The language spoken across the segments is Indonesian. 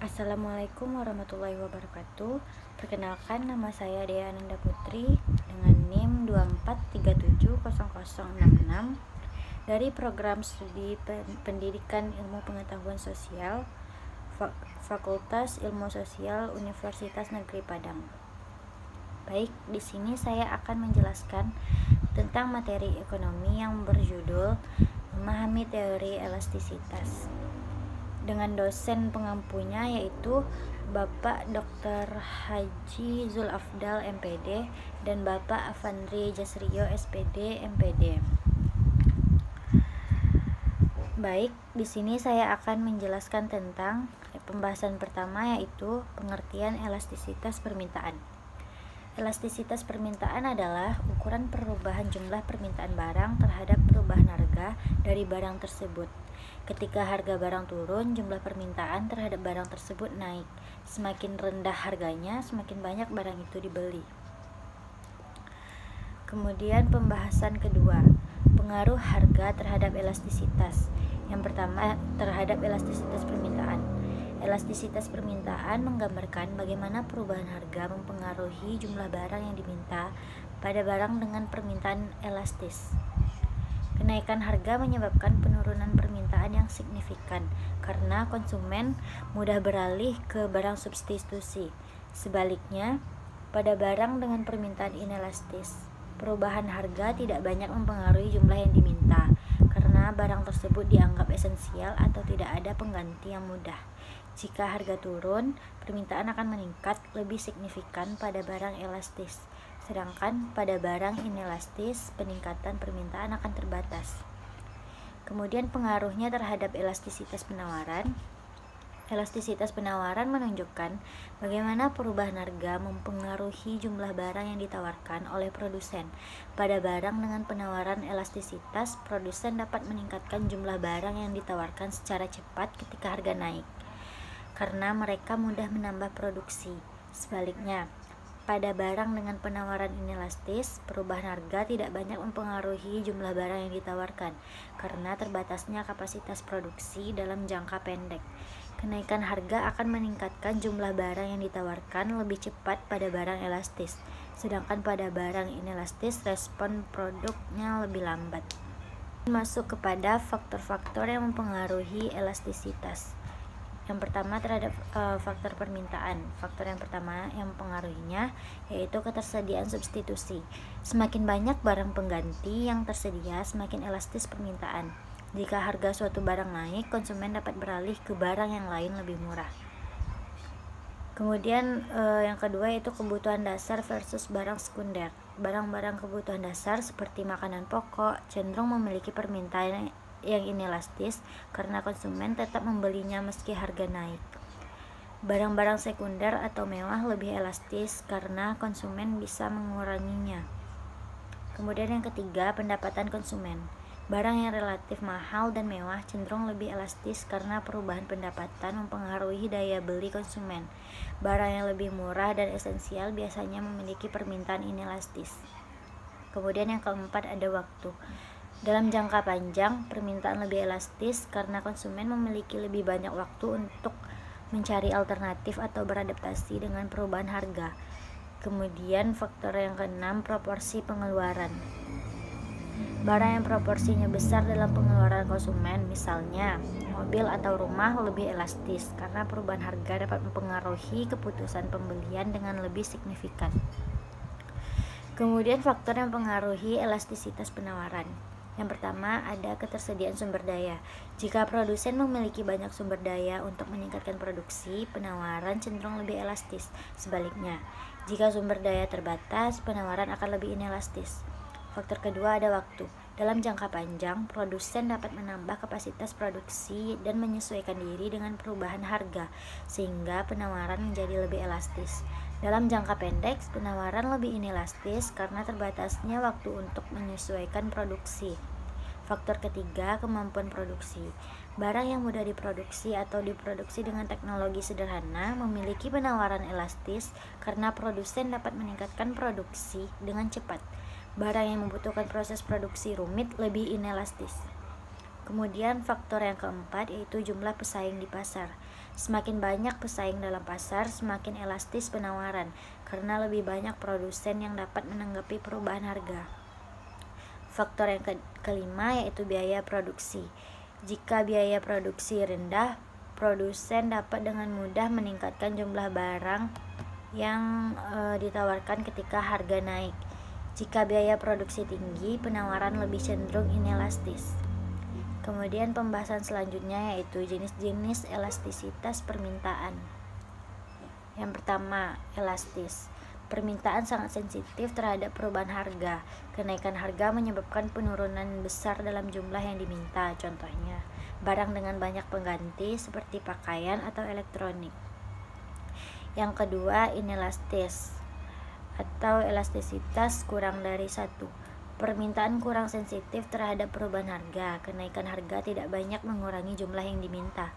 Assalamualaikum warahmatullahi wabarakatuh. Perkenalkan, nama saya Dea Ananda Putri dengan NIM 24370066 dari Program Studi Pendidikan Ilmu Pengetahuan Sosial Fakultas Ilmu Sosial Universitas Negeri Padang. Baik, di sini saya akan menjelaskan tentang materi ekonomi yang berjudul Memahami Teori Elastisitas, dengan dosen pengampunya yaitu Bapak Dr. Haji Zulafdal MPD dan Bapak Avandri Jasrio SPD MPD. Baik, di sini saya akan menjelaskan tentang pembahasan pertama, yaitu pengertian elastisitas permintaan. Elastisitas permintaan adalah ukuran perubahan jumlah permintaan barang terhadap perubahan harga dari barang tersebut. Ketika harga barang turun, jumlah permintaan terhadap barang tersebut naik. Semakin rendah harganya, semakin banyak barang itu dibeli. Kemudian pembahasan kedua, pengaruh harga terhadap elastisitas. Yang pertama, terhadap elastisitas permintaan. Elastisitas permintaan menggambarkan bagaimana perubahan harga mempengaruhi jumlah barang yang diminta pada barang dengan permintaan elastis. Kenaikan harga menyebabkan penurunan permintaan yang signifikan karena konsumen mudah beralih ke barang substitusi. Sebaliknya, pada barang dengan permintaan inelastis, perubahan harga tidak banyak mempengaruhi jumlah yang diminta karena barang tersebut dianggap esensial atau tidak ada pengganti yang mudah. Jika harga turun, permintaan akan meningkat lebih signifikan pada barang elastis, sedangkan pada barang inelastis, peningkatan permintaan akan terbatas. Kemudian pengaruhnya terhadap elastisitas penawaran. Elastisitas penawaran menunjukkan bagaimana perubahan harga mempengaruhi jumlah barang yang ditawarkan oleh produsen. Pada barang dengan penawaran elastisitas, produsen dapat meningkatkan jumlah barang yang ditawarkan secara cepat ketika harga naik, karena mereka mudah menambah produksi. Sebaliknya, pada barang dengan penawaran inelastis, perubahan harga tidak banyak mempengaruhi jumlah barang yang ditawarkan karena terbatasnya kapasitas produksi dalam jangka pendek. Kenaikan harga akan meningkatkan jumlah barang yang ditawarkan lebih cepat pada barang elastis, sedangkan pada barang inelastis respon produknya lebih lambat. Masuk kepada faktor-faktor yang mempengaruhi elastisitas. Yang pertama terhadap faktor permintaan. Faktor yang pertama yang mempengaruhinya yaitu ketersediaan substitusi. Semakin banyak barang pengganti yang tersedia, semakin elastis permintaan. Jika harga suatu barang naik, konsumen dapat beralih ke barang yang lain lebih murah. Kemudian yang kedua yaitu kebutuhan dasar versus barang sekunder. Barang-barang kebutuhan dasar seperti makanan pokok cenderung memiliki permintaan yang inelastis karena konsumen tetap membelinya meski harga naik. Barang-barang sekunder atau mewah lebih elastis karena konsumen bisa menguranginya. Kemudian yang ketiga, pendapatan konsumen. Barang yang relatif mahal dan mewah cenderung lebih elastis karena perubahan pendapatan mempengaruhi daya beli konsumen. Barang yang lebih murah dan esensial biasanya memiliki permintaan inelastis. Kemudian yang keempat ada waktu. Dalam jangka panjang, permintaan lebih elastis karena konsumen memiliki lebih banyak waktu untuk mencari alternatif atau beradaptasi dengan perubahan harga. Kemudian faktor yang keenam, proporsi pengeluaran. Barang yang proporsinya besar dalam pengeluaran konsumen, misalnya mobil atau rumah, lebih elastis karena perubahan harga dapat mempengaruhi keputusan pembelian dengan lebih signifikan. Kemudian faktor yang mempengaruhi elastisitas penawaran. Yang pertama ada ketersediaan sumber daya. Jika produsen memiliki banyak sumber daya untuk meningkatkan produksi, penawaran cenderung lebih elastis. Sebaliknya, jika sumber daya terbatas, penawaran akan lebih inelastis. Faktor kedua ada waktu. Dalam jangka panjang, produsen dapat menambah kapasitas produksi dan menyesuaikan diri dengan perubahan harga, sehingga penawaran menjadi lebih elastis. Dalam jangka pendek, penawaran lebih inelastis karena terbatasnya waktu untuk menyesuaikan produksi. Faktor ketiga, kemampuan produksi. Barang yang mudah diproduksi atau diproduksi dengan teknologi sederhana memiliki penawaran elastis karena produsen dapat meningkatkan produksi dengan cepat. Barang yang membutuhkan proses produksi rumit lebih inelastis. Kemudian faktor yang keempat yaitu jumlah pesaing di pasar. Semakin banyak pesaing dalam pasar, semakin elastis penawaran, karena lebih banyak produsen yang dapat menanggapi perubahan harga. Faktor yang kelima yaitu biaya produksi. Jika biaya produksi rendah, produsen dapat dengan mudah meningkatkan jumlah barang yang ditawarkan ketika harga naik. Jika biaya produksi tinggi, penawaran lebih cenderung inelastis. Kemudian pembahasan selanjutnya yaitu jenis-jenis elastisitas permintaan. Yang pertama, elastis. Permintaan sangat sensitif terhadap perubahan harga. Kenaikan harga menyebabkan penurunan besar dalam jumlah yang diminta. Contohnya, barang dengan banyak pengganti seperti pakaian atau elektronik. Yang kedua, inelastis atau elastisitas kurang dari 1. Permintaan kurang sensitif terhadap perubahan harga. Kenaikan harga tidak banyak mengurangi jumlah yang diminta.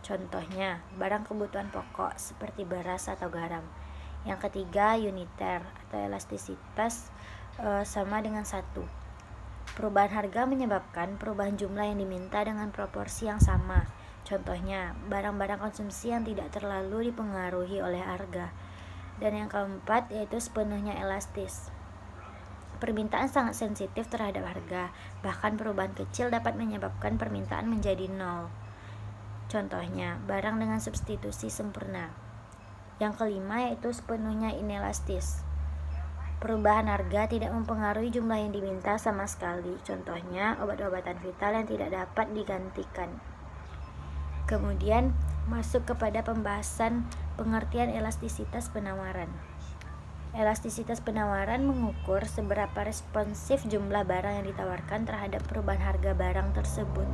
Contohnya, barang kebutuhan pokok seperti beras atau garam. Yang ketiga, uniter atau elastisitas sama dengan 1. Perubahan harga menyebabkan perubahan jumlah yang diminta dengan proporsi yang sama. Contohnya, barang-barang konsumsi yang tidak terlalu dipengaruhi oleh harga. Dan yang keempat yaitu sepenuhnya elastis. Permintaan sangat sensitif terhadap harga, bahkan perubahan kecil dapat menyebabkan permintaan menjadi 0. Contohnya, barang dengan substitusi sempurna. Yang kelima yaitu sepenuhnya inelastis. Perubahan harga tidak mempengaruhi jumlah yang diminta sama sekali. Contohnya, obat-obatan vital yang tidak dapat digantikan. Kemudian, masuk kepada pembahasan pengertian elastisitas penawaran. Elastisitas penawaran mengukur seberapa responsif jumlah barang yang ditawarkan terhadap perubahan harga barang tersebut.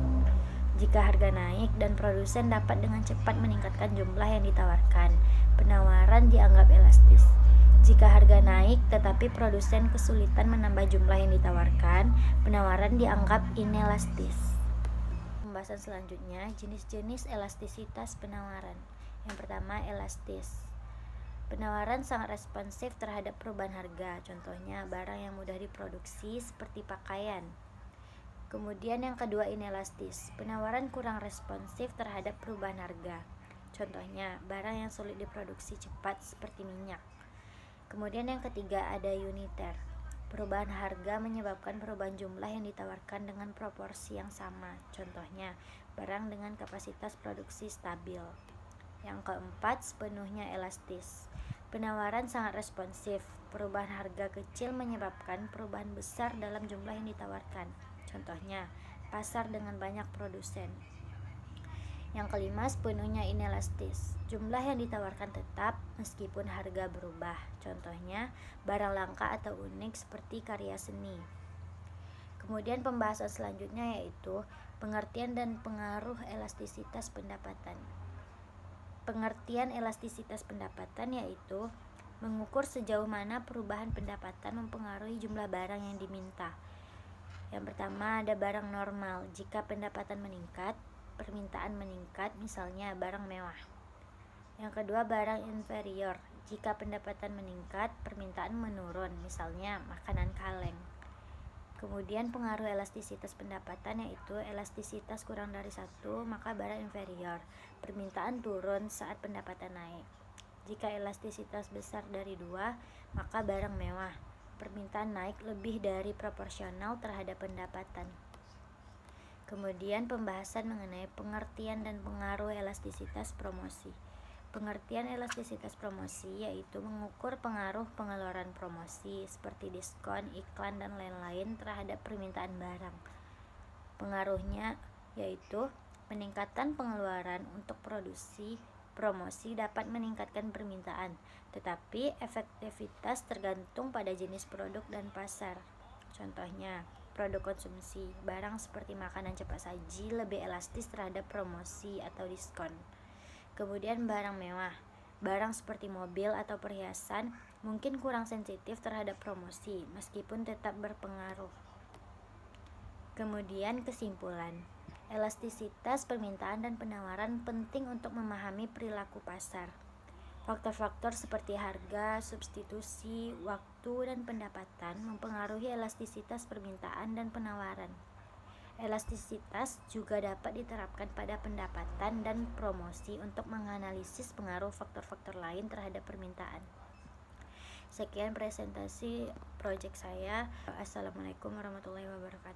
Jika harga naik dan produsen dapat dengan cepat meningkatkan jumlah yang ditawarkan, penawaran dianggap elastis. Jika harga naik tetapi produsen kesulitan menambah jumlah yang ditawarkan, penawaran dianggap inelastis. Pembahasan selanjutnya, jenis-jenis elastisitas penawaran. Yang pertama, elastis. Penawaran sangat responsif terhadap perubahan harga, contohnya barang yang mudah diproduksi seperti pakaian. Kemudian yang kedua, inelastis. Penawaran kurang responsif terhadap perubahan harga, contohnya barang yang sulit diproduksi cepat seperti minyak. Kemudian yang ketiga ada uniter. Perubahan harga menyebabkan perubahan jumlah yang ditawarkan dengan proporsi yang sama, contohnya barang dengan kapasitas produksi stabil. Yang keempat, sepenuhnya elastis. Penawaran sangat responsif. Perubahan harga kecil menyebabkan perubahan besar dalam jumlah yang ditawarkan. Contohnya, pasar dengan banyak produsen. Yang kelima, sepenuhnya inelastis. Jumlah yang ditawarkan tetap meskipun harga berubah. Contohnya, barang langka atau unik seperti karya seni. Kemudian pembahasan selanjutnya yaitu pengertian dan pengaruh elastisitas pendapatan. Pengertian elastisitas pendapatan yaitu mengukur sejauh mana perubahan pendapatan mempengaruhi jumlah barang yang diminta. Yang pertama ada barang normal. Jika pendapatan meningkat, permintaan meningkat, misalnya barang mewah. Yang kedua barang inferior. Jika pendapatan meningkat, permintaan menurun, misalnya makanan kaleng. Kemudian pengaruh elastisitas pendapatan yaitu elastisitas kurang dari 1, maka barang inferior. Permintaan turun saat pendapatan naik. Jika elastisitas besar dari 2, maka barang mewah. Permintaan naik lebih dari proporsional terhadap pendapatan. Kemudian pembahasan mengenai pengertian dan pengaruh elastisitas promosi. Pengertian elastisitas promosi yaitu mengukur pengaruh pengeluaran promosi seperti diskon, iklan, dan lain-lain terhadap permintaan barang. Pengaruhnya yaitu peningkatan pengeluaran untuk produksi promosi dapat meningkatkan permintaan, tetapi efektivitas tergantung pada jenis produk dan pasar. Contohnya, produk konsumsi, barang seperti makanan cepat saji lebih elastis terhadap promosi atau diskon. Kemudian barang mewah, barang seperti mobil atau perhiasan mungkin kurang sensitif terhadap promosi meskipun tetap berpengaruh. Kemudian kesimpulan, elastisitas permintaan dan penawaran penting untuk memahami perilaku pasar. Faktor-faktor seperti harga, substitusi, waktu, dan pendapatan mempengaruhi elastisitas permintaan dan penawaran. Elastisitas juga dapat diterapkan pada pendapatan dan promosi untuk menganalisis pengaruh faktor-faktor lain terhadap permintaan. Sekian presentasi proyek saya. Assalamualaikum warahmatullahi wabarakatuh.